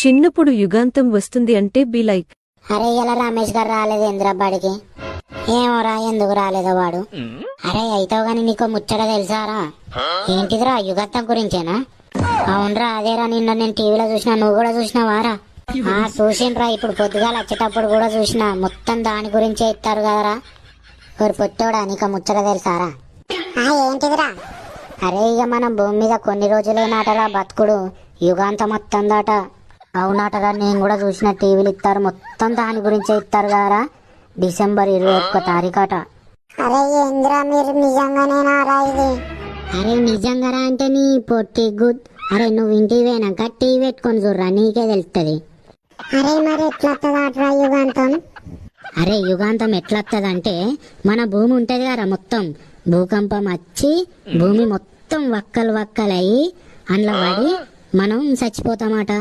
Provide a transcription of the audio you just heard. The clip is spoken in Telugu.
చిన్నప్పుడు యుగాంతం వస్తుంది అంటే బీ లైక్. అరే ఇలా రమేష్ గారు రాలేదు ఇంద్రబ్బాడికి, ఏమోరా ఎందుకు రాలేదో వాడు. అరే అయితావు గాని నీకు ముచ్చట తెలుసారా? ఏంటిదిరా యుగాంతం గురించేనా? అవునరా అదేరా, నిన్న నేను టీవీలో చూసినా, నువ్వు కూడా చూసినావారా? చూసిండ్రా, ఇప్పుడు పొద్దుగాల వచ్చేటప్పుడు కూడా చూసినా. మొత్తం దాని గురించే ఇస్తారు కదరా. ఒక పొట్టోడా నీకు ముచ్చట తెలుసారా? ఏంటిదిరా? అరే ఇక మనం భూమి మీద కొన్ని రోజులేనాటరా బతుకుడు, యుగాంతం వస్తుందట. అవునాటరా, నేను కూడా చూసిన, టీవీలు ఇస్తారు, మొత్తం దాని గురించే ఇస్తారు కదరా. డిసెంబర్ 21 తారీఖట. అరే ఏంద్రా మీరు నిజంగానేనారా ఇది? అరే నిజంగారా అంటే నీ పొట్టి గుడ్. అరే నువ్వు ఇంటికి పోయినాక టీవీ పెట్టుకొని చూడరా, నీకే తెలుస్తుంది. అరే మరి ఎట్లా యుగాంతం? అరే యుగాంతం ఎట్లొస్తుందంటే, మన భూమి ఉంటది కదా మొత్తం, భూకంపం వచ్చి భూమి మొత్తం వక్కలు వక్కలయ్యి అందులో పడి మనం చచ్చిపోతామట.